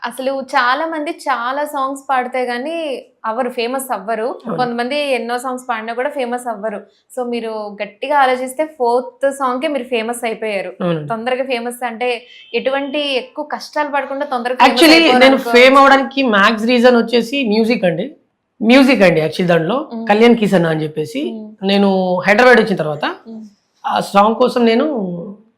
అసలు చాలా మంది చాలా సాంగ్స్ పాడితే గానీ ఫేమస్ అవ్వరు. అవును. కొంతమంది ఎన్నో సాంగ్స్ పాడినా కూడా ఫేమస్ అవ్వరు. సో మీరు గట్టిగా ఆలోచిస్తే 4th సాంగ్‌కే మీరు ఫేమస్ అయిపోయారు. అవునండి. తొందరగా ఫేమస్ అంటే ఎటువంటి ఎక్కువ కష్టాలు పడకుండా తొందరగా ఫేమస్ యాక్చువల్లీ నేను అయిపోవాలనుకో ఫేమ్ అవ్వడానికి మ్యాక్స్ రీజన్ వచ్చేసి మ్యూజిక్ అండి. యాక్చువల్లీ దాంట్లో హ్మ్. కళ్యాణ్ కిసన్ అని చెప్పేసి హ్మ్. నేను హైదరాబాద్ వచ్చిన తర్వాత హ్మ్. ఆ సాంగ్ కోసం నేను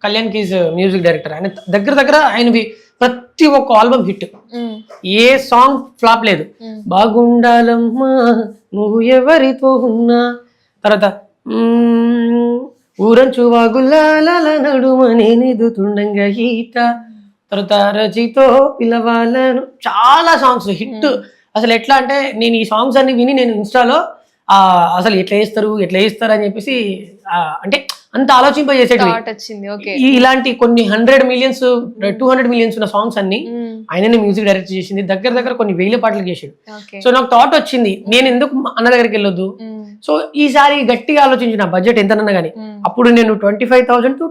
కళ్యాణ్ కీస్ మ్యూజిక్ డైరెక్టర్. ఆయన దగ్గర ఆయనవి ప్రతి ఒక్క ఆల్బమ్ హిట్. హ్మ్. ఏ సాంగ్ ఫ్లాప్ లేదు. హ్మ్. బాగుండాలమ్మా నువ్వు ఎవరితో ఉన్నా, తర్వాత ఊరంచు వాగులాల నడుమ నేనెదుతుండంగా ఈత, తర్వాత రజితో పిలవాలను, చాలా సాంగ్స్ హిట్. అసలు ఎట్లా అంటే నేను ఈ సాంగ్స్ అన్ని విని నేను ఇన్స్టాలో అసలు ఎట్లా చేస్తారు అని చెప్పేసి అంటే అంత ఆలోచింపజేసేటివి. థాట్ వచ్చింది. ఓకే. ఇలాంటి కొన్ని 100 మిలియన్స్ 200 మిలియన్స్ ఉన్న సాంగ్స్ అన్ని హ్మ్. ఆయననే మ్యూజిక్ డైరెక్ట్ చేసింది. దగ్గర కొన్ని 1000 పాటలు చేసాడు. ఓకే. సో నాకు థాట్ వచ్చింది, నేను ఎందుకు అన్న దగ్గరికి వెళ్ళొద్దు. హ్మ్. సో ఈసారి గట్టిగా ఆలోచించిన బడ్జెట్ ఎంతనన్నా కానీ హ్మ్. అప్పుడు నేను 25,000 to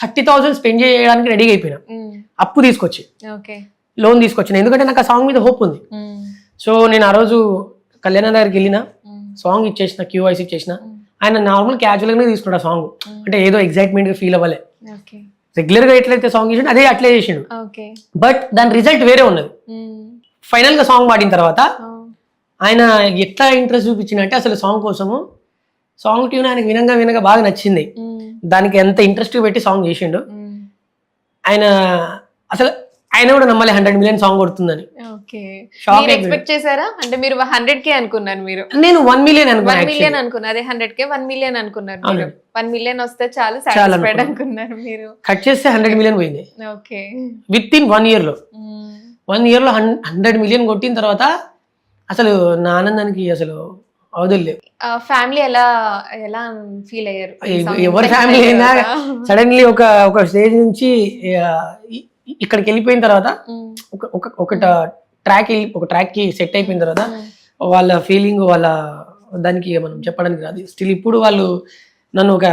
30,000 స్పెండ్ చేయడానికి రెడీగా అయిపోయినా. హ్మ్. అప్పు తీసుకొచ్చి ఓకే. లోన్ తీసుకొచ్చిన, ఎందుకంటే నాకు ఆ సాంగ్ మీద హోప్ ఉంది. హ్మ్. సో నేను ఆ రోజు కళ్యాణ దగ్గరికి వెళ్ళిన, హ్మ్. సాంగ్ ఇచ్చేసిన, క్యూఐస్ ఇచ్చేసిన. హ్మ్. ఆయన నార్మల్ క్యాజువల్గానే తీసుకున్నాడు ఆ సాంగ్. అంటే ఏదో ఎగ్జైట్మెంట్గా ఫీల్ అవ్వలే. ఓకే. రెగ్యులర్గా ఎట్లయితే సాంగ్ చేసిండు అదే అట్లే చేసిండు. ఓకే. బట్ దాని రిజల్ట్ వేరే ఉన్నది. హ్మ్. ఫైనల్గా సాంగ్ పాడిన తర్వాత ఆ! ఆయన ఎట్లా ఇంట్రెస్ట్ చూపించిందంటే అసలు సాంగ్ కోసము, సాంగ్ ట్యూన్ ఆయనకు వినగా బాగా నచ్చింది. హ్మ్. దానికి ఎంత ఇంట్రెస్ట్ పెట్టి సాంగ్ చేసిండు. హ్మ్. ఆయన అసలు ఆయన కూడా నమ్మలే 100 మిలియన్ సాంగ్ కొడుతుందని. ఓకే. షాక్ మీరు అయిపోయాడు. ఎక్స్‌పెక్ట్ చేసారా? అంటే మీరు 100K అనుకున్నారు మీరు. నేను 1 మిలియన్ 1 అనుకున్నా. మిలియన్ అనుకున్నారు. అదే 100K 1 మిలియన్ అనుకున్నారు మీరు. అవునండి. 1 మిలియన్ వస్తే చాలు చాలు సాటిస్ఫైడ్ అనుకున్నా. అనుకున్నారు మీరు. కట్ చేస్తే 100 మిలియన్ పోయింది ఓకే. విత్ ఇన్ 1 ఇయర్ లో. హ్మ్. 1 ఇయర్ లో 100 మిలియన్ కొట్టిన తర్వాత అసలు నా ఆనందానికి అసలు అవధులు లేవు. ఫ్యామిలీ ఎలా ఫీల్ అయ్యారు? ఈ సాంగ్ ఎవరి ఇంత ఫ్యామిలీ హిట్ అయిన అయినా తర్వాత? సడన్లీ ఒక స్టేజ్ నుంచి ఇక్కడికి వెళ్ళిపోయిన తర్వాత హ్మ్. ఒక ట్రాక్ కి సెట్ అయిపోయిన తర్వాత హ్మ్. వాళ్ళ ఫీలింగ్ దానికి మనం చెప్పడానికి రాదు. స్టిల్ ఇప్పుడు వాళ్ళు నన్ను ఒక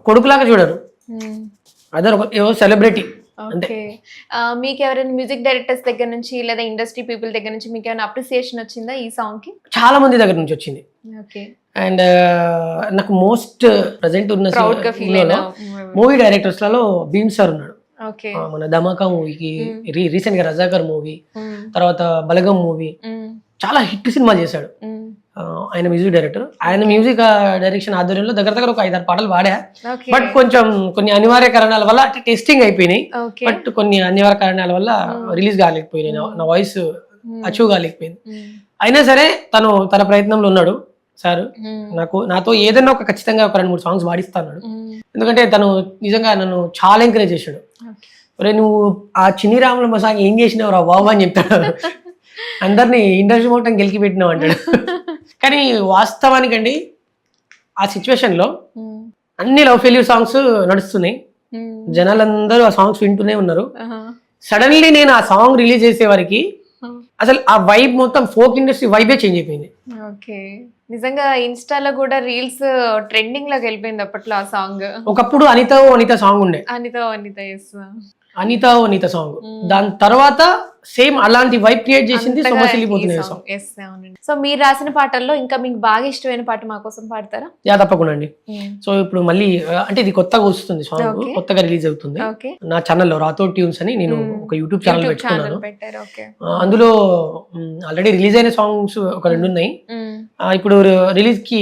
కొడుకులాగా చూడరు. హ్మ్. అదర్ ఏవో సెలబ్రిటీ అంటే. ఓకే. మీకెవరైనా మ్యూజిక్ డైరెక్టర్స్ దగ్గర నుంచి లేదా ఇండస్ట్రీ పీపుల్ దగ్గర నుంచి మీకేమైనా అప్రిసియేషన్ వచ్చిందా ఈ సాంగ్‌కి? చాలా మంది దగ్గర నుంచి వచ్చింది. ఓకే. అండ్ నాకు మోస్ట్ ప్రజెంట్ ఉన్న ప్రౌడ్‌గా ఫీల్ అయిన మూవీ డైరెక్టర్స్ లలో భీమ్ సార్ ఉన్నాడు. ఓకే. మన ధమాకా మూవీకి రీసెంట్ గా రజాకర్ మూవీ, హ్మ్. తర్వాత బలగం మూవీ హ్మ్. చాలా హిట్ సినిమా చేశాడు. హ్మ్. ఆయన మ్యూజిక్ డైరెక్టర్. ఆయన మ్యూజిక్ డైరెక్షన్ ఆధ్వర్యంలో దగ్గర ఒక 5-6 పాటలు పాడా. ఓకే. బట్ కొన్ని అనివార్య కారణాల వల్ల టెస్టింగ్ అయిపోయినాయి. ఓకే. బట్ కొన్ని అనివార్య కారణాల వల్ల రిలీజ్ కాలేకపోయినాయి. నా వాయిస్ అచీవ్ కాలేకపోయింది. హ్మ్. అయినా సరే తన ప్రయత్నంలో ఉన్నాడు సార్. హ్మ్. నాతో ఏదైనా ఖచ్చితంగా ఒక 2-3 సాంగ్స్ పాడిస్తా అన్నాడు. హ్మ్. ఎందుకంటే తను నిజంగా నన్ను చాలా ఎంకరేజ్ చేశాడు. ఓకే. ఒరే నువ్వు ఆ చిన్ని రాములమ్మ సాంగ్ ఏం చేసినావు రా బాబు అని చెప్తాడు. అందరినీ ఇండస్ట్రీ మొత్తం గెలికి పెట్టినావు అంటాడు. కానీ వాస్తవానికండి ఆ సిచ్యువేషన్ లో హ్మ్. అన్ని లవ్ ఫెయిల్యూర్ సాంగ్స్ నడుస్తున్నాయి. హ్మ్. జనాలందరూ ఆ సాంగ్స్ వింటూనే ఉన్నారు. ఆహా! సడన్లీ నేను ఆ సాంగ్ రిలీజ్ చేసే వరకు అసలు ఆ వైబ్ మొత్తం ఫోక్ ఇండస్ట్రీ వైబే చేంజ్ అయిపోయింది. ఓకే. నిజంగా ఇన్‌స్టాలో గూడా రీల్స్ ట్రెండింగ్ లోకి వెళ్ళిపోయింది అప్పట్లో ఆ సాంగ్. ఒకప్పుడు అనిత సాంగ్ ఉండే, అనిత యెస్. అనిత సాంగ్. దాని తర్వాత సేమ్ అలాంటి వైబ్ క్రియేట్ చేసింది అంతగా ఈ సొమ్మసిల్లిపోతున్నాయి సాంగ్. సాంగ్. యెస్ అవునండి. సో మీరు రాసిన పాటల్లో ఇంకా మీకు బాగా ఇష్టమైన పాట మా కోసం పాడతారా? యా తప్పకుండా అండి. సో ఇప్పుడు మళ్ళీ అంటే ఇది కొత్తగా వస్తుంది సాంగ్, ఓకే. కొత్తగా రిలీజ్ అవుతుంది. ఓకే. నా ఛానల్లో రాతో ట్యూన్స్ అని నేను ఒక యూట్యూబ్ ఛానల్ పెట్టుకున్నాను. పెట్టారు. ఓకే. అందులో ఆల్రెడీ రిలీజ్ అయిన సాంగ్స్ ఒక 2 ఉన్నాయి. ఇప్పుడు రిలీజ్ కి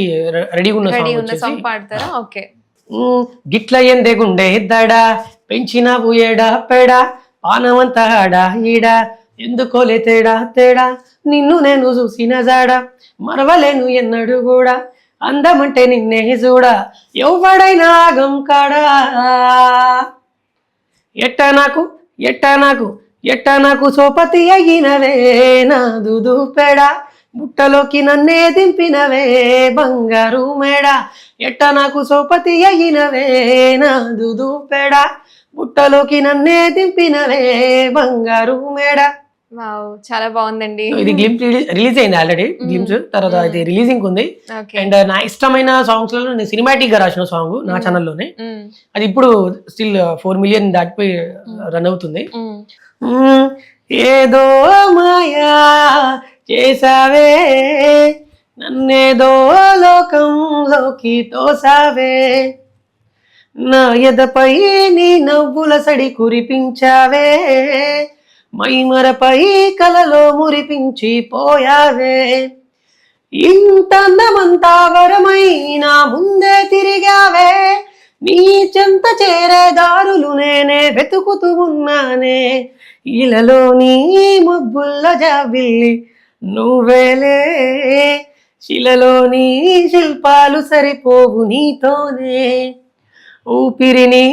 రెడీగా ఉన్న రెడీ సాంగ్ ఉన్న వచ్చేసి సాంగ్ పాడతారా? ఓకే. గిట్ల ఎందే గుండె ఎద్దాడా పెంచిన బుయేడా పెడా పానమంతా ఆడా ఈడా ఎందుకోలే తేడా నిన్ను నేను చూసిన జాడా మరవలేను ఎన్నడు కూడా అందమంటే నిన్నే చూడా ఎవడైనా ఆగం కాడా ఎట్ట నాకు సోపతి అయినవే నాదు పెడా బుట్టలోకి నన్నే దింపినవే బంగారు మేడ ఎట్ట నాకు సోపతి అయినవే నాదు పెడా బుట్టలోకి నన్నే దింపినవే బంగారు మేడ. వావ్! చాలా బాగుందండి. ఇది గ్లింప్స్ రిలీజ్ అయింది ఆల్రెడీ. గ్లింప్స్ తర్వాత ఇది రిలీజింగ్ ఉంది. ఓకే. అండ్ నా ఇష్టమైన సాంగ్స్ లలో నేను సినిమాటిక్ గా రాసిన సాంగ్ నా ఛానల్లోనే. అది ఇప్పుడు స్టిల్ 4 మిలియన్ దాటిపోయి రన్ అవుతుంది. ఏదో మాయా చేసావే నన్నేదో లోకంలోకి తోసావే నా ఎదపై నీ నవ్వుల సడి కురిపించావే మైమరపై కలలో మురిపించి పోయావే ఇంత అందమంతా వరమైనా ముందే తిరిగావే నీ చెంత చేరే దారులు నేనే వెతుకుతూ ఉన్నానే ఇలలో నీ మబ్బుల్ల జాబిల్లి నువ్వేలే శిలలోని శిల్పాలు సరిపోవు నీతోనే ఊపిరిని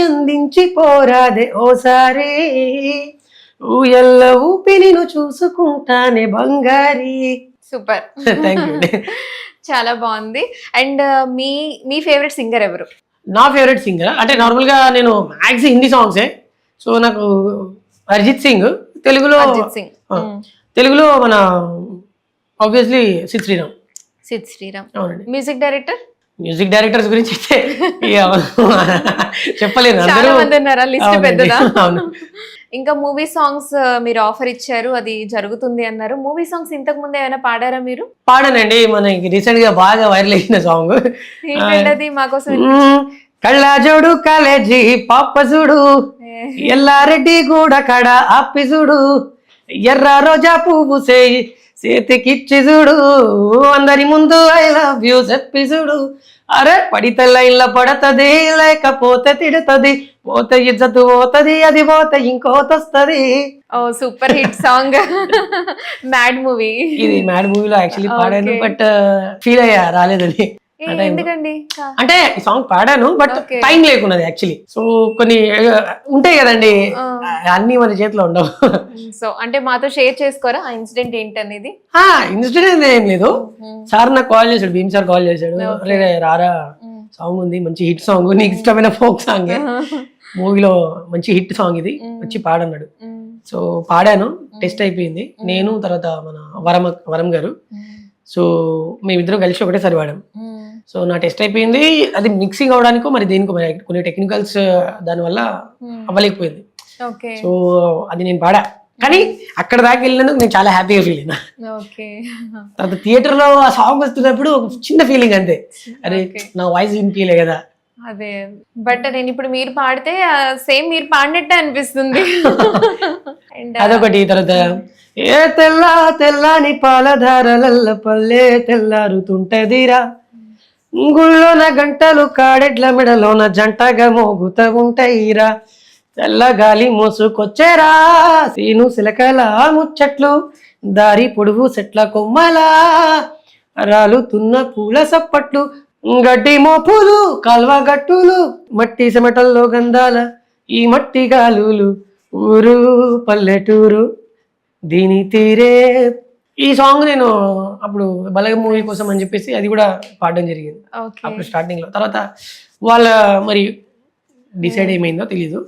అందించి పోరాదే ఓసారి ఊయల్ల ఊపిరి నువ్వు చూసుకుంటానే బంగారి. సూపర్. Thank you. చాలా బాగుంది. And me me favourite singer ఎవరు? నా ఫేవరెట్ సింగర్ అంటే నార్మల్గా నేను మ్యాక్స్ హిందీ సాంగ్సే. సో నాకు అరిజిత్ సింగ్, తెలుగులో అరిజిత్ సింగ్. తెలుగులో మన ఆబ్వియస్లీ సిద్ శ్రీరామ్. సిద్ శ్రీరామ్. అవునండి. Music director? మ్యూజిక్ డైరెక్టర్స్ గురించి అయితే ఇక చెప్పలేను, చాలా అందరూ. మంది ఉన్నారా? లిస్ట్ అవునండి. పెద్దదా? అవును. ఇంకా మూవీ సాంగ్స్ మీరు ఆఫర్ ఇచ్చారు, అది జరుగుతుంది అన్నారు. మూవీ సాంగ్స్ ఇంతకు ముందు ఏమైనా పాడారా మీరు? పాడానండి, మనకి రీసెంట్ గా బాగా వైరల్ అయిన సాంగ్ ఏంటంటే అది మాకోసం. కళ్ళజోడు కాలేజీ పాప చూడు ఎల్లారెడ్డి కూడా కడ ఆపి చూడు ఎర్ర రోజా పువ్వు చేతికిచ్చి చూడు అందరి ముందు ఐ లవ్ యూ చెప్పి చూడు అరే పడితే లైన్ల పడతది లేకపోతే తిడుతుంది పోతే ఇజ్జతు పోతది అది పోతే ఇంకోతొస్తది. ఓ super hit song. Mad movie. ఇది మ్యాడ్ మూవీలో యాక్చువల్లీ పాడాను, బట్ ఫీల్ అయ్యా రాలేదని. ఎందుకండి? అంటే ఈ సాంగ్ పాడాను బట్ Okay. టైం లేకున్నది యాక్చువల్లీ. సో కొన్ని ఉంటాయి కదండి, అన్ని మన చేతిలో ఉండవు. సో అంటే మాతో షేర్ చేసుకోరా ఆ ఇన్సిడెంట్ ఏంటనేది? ఇన్సిడెంట్ ఏం లేదు. సార్ నాకు కాల్ చేశాడు, భీమ్ సార్ కాల్ చేశాడు, అరే రారా సాంగ్ ఉంది, మంచి హిట్ సాంగ్, నీకు ఇష్టమైన ఫోక్ సాంగ్ మూవీలో మంచి హిట్ సాంగ్ ఇది, వచ్చి పాడన్నాడు. సో పాడాను, టెస్ట్ అయిపోయింది. నేను తర్వాత మన వరం గారు, సో మేమిద్దరం కలిసి ఒకటేసారి పాడాం. సో నా టెస్ట్ అయిపోయింది, అది మిక్సింగ్ అవడానికో మరి దేనికో మరి కొన్ని టెక్నికల్స్ దానివల్ల అవ్వలేకపోయింది. సో అది నేను పాడా, కానీ అక్కడ దాకా వెళ్ళినందుకు నేను చాలా హ్యాపీగా ఫీల్ అయినా. తర్వాత థియేటర్ లో ఆ సాంగ్ వస్తున్నప్పుడు ఒక చిన్న ఫీలింగ్ అంతే, అరే నా వాయిస్ వినిపించలే కదా. అదే, బట్ నేను ఇప్పుడు మీరు పాడితే సేమ్ మీరు పాడినట్టే అనిపిస్తుంది. అదొకటి. తర్వాత ఏ తెల్లని పాలధారలల్ల పల్లె తెల్లారుతుంటదిరా గుళ్ళోన గంటలు కాడెడ్ల మెడలోన జంటగా మోగుతూ ఉంటాయిరా తెల్లగాలి మోసుకొచ్చేరా సీను సిలకల ముచ్చట్లు దారి పొడుగు చెట్ల కొమ్మలా రాలుతున్న పూల సప్పట్లు గడ్డి మోపులు కాల్వ గట్టులు మట్టి సెమటల్లో గంధాల ఈ మట్టి గాలులు ఊరు పల్లెటూరు దీని తీరే. ఈ సాంగ్ నేను అప్పుడు బలగ మూవీ కోసం అని చెప్పేసి అది కూడా పాడడం జరిగింది అప్పుడు స్టార్టింగ్ లో. తర్వాత వాళ్ళ మరి డిసైడ్ ఏమైందో తెలీదు.